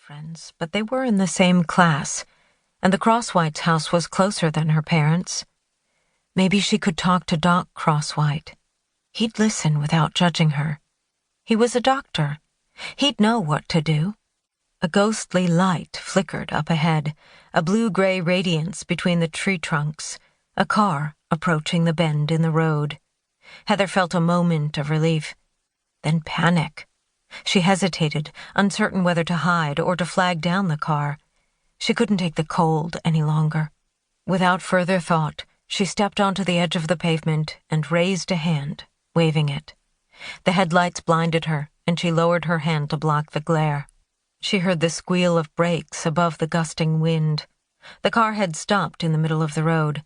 friends, but they were in the same class, and the Crosswhite's house was closer than her parents'. Maybe she could talk to Doc Crosswhite. He'd listen without judging her. He was a doctor. He'd know what to do. A ghostly light flickered up ahead, a blue-gray radiance between the tree trunks, a car approaching the bend in the road. Heather felt a moment of relief, then panic. She hesitated, uncertain whether to hide or to flag down the car. She couldn't take the cold any longer. Without further thought, she stepped onto the edge of the pavement and raised a hand, waving it. The headlights blinded her, and she lowered her hand to block the glare. She heard the squeal of brakes above the gusting wind. The car had stopped in the middle of the road.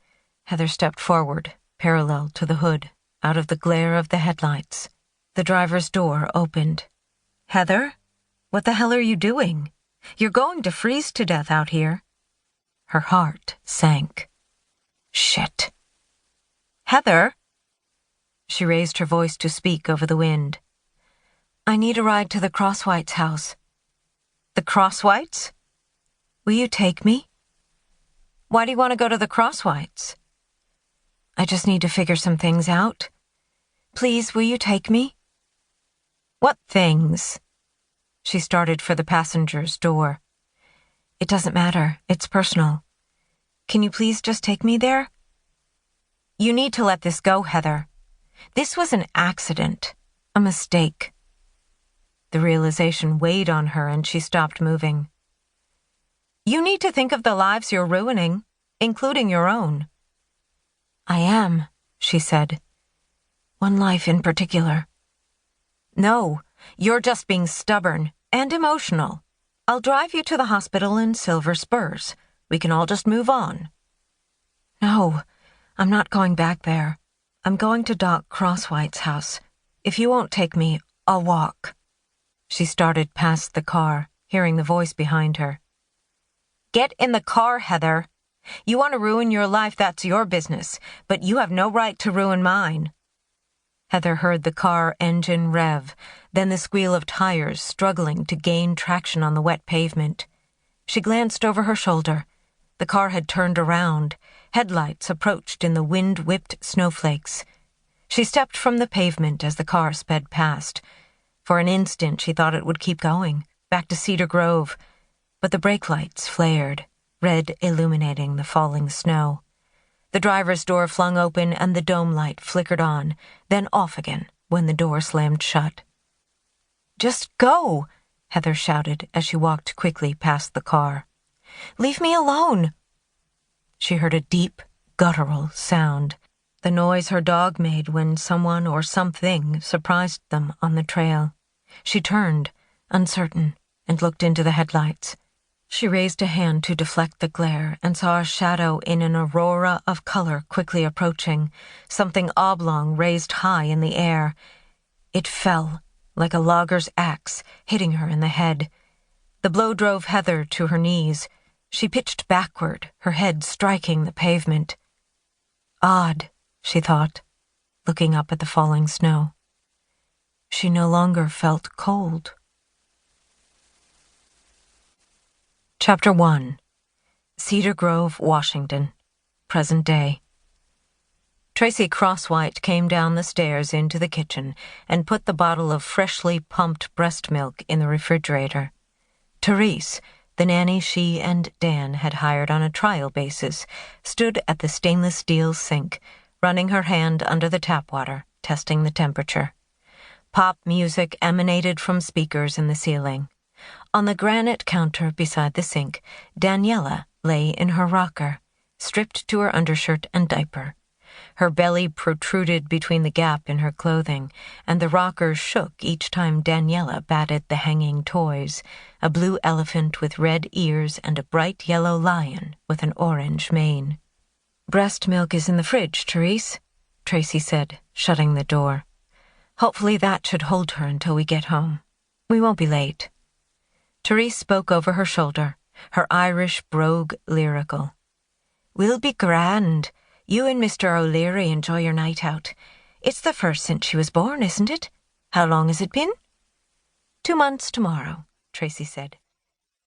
Heather stepped forward, parallel to the hood, out of the glare of the headlights. The driver's door opened. "Heather? What the hell are you doing? You're going to freeze to death out here." Her heart sank. Shit. "Heather?" She raised her voice to speak over the wind. "I need a ride to the Crosswhite's house." "The Crosswhites? Will you take me?" "Why do you want to go to the Crosswhites?" "I just need to figure some things out. Please, will you take me?" "What things?" She started for the passenger's door. "It doesn't matter. It's personal. Can you please just take me there?" "You need to let this go, Heather. This was an accident, a mistake." The realization weighed on her and she stopped moving. "You need to think of the lives you're ruining, including your own." "I am," she said. "One life in particular." "No, you're just being stubborn and emotional. I'll drive you to the hospital in Silver Spurs. We can all just move on." "No, I'm not going back there. I'm going to Doc Crosswhite's house. If you won't take me, I'll walk." She started past the car, hearing the voice behind her. "Get in the car, Heather. You want to ruin your life, that's your business, but you have no right to ruin mine." Heather heard the car engine rev, then the squeal of tires struggling to gain traction on the wet pavement. She glanced over her shoulder. The car had turned around. Headlights approached in the wind-whipped snowflakes. She stepped from the pavement as the car sped past. For an instant she thought it would keep going, back to Cedar Grove, but the brake lights flared, red illuminating the falling snow. The driver's door flung open and the dome light flickered on, then off again when the door slammed shut. "Just go!" Heather shouted as she walked quickly past the car. "Leave me alone!" She heard a deep, guttural sound, the noise her dog made when someone or something surprised them on the trail. She turned, uncertain, and looked into the headlights. She raised a hand to deflect the glare and saw a shadow in an aurora of color quickly approaching, something oblong raised high in the air. It fell, like a logger's axe, hitting her in the head. The blow drove Heather to her knees. She pitched backward, her head striking the pavement. Odd, she thought, looking up at the falling snow. She no longer felt cold. Chapter 1. Cedar Grove, Washington. Present day. Tracy Crosswhite came down the stairs into the kitchen and put the bottle of freshly pumped breast milk in the refrigerator. Therese, the nanny she and Dan had hired on a trial basis, stood at the stainless steel sink, running her hand under the tap water, testing the temperature. Pop music emanated from speakers in the ceiling. On the granite counter beside the sink, Daniela lay in her rocker, stripped to her undershirt and diaper. Her belly protruded between the gap in her clothing, and the rocker shook each time Daniela batted the hanging toys, a blue elephant with red ears and a bright yellow lion with an orange mane. "Breast milk is in the fridge, Therese," Tracy said, shutting the door. "Hopefully that should hold her until we get home. We won't be late." Therese spoke over her shoulder, her Irish brogue lyrical. "We'll be grand. You and Mr. O'Leary enjoy your night out. It's the first since she was born, isn't it? How long has it been?" 2 months tomorrow, Tracy said.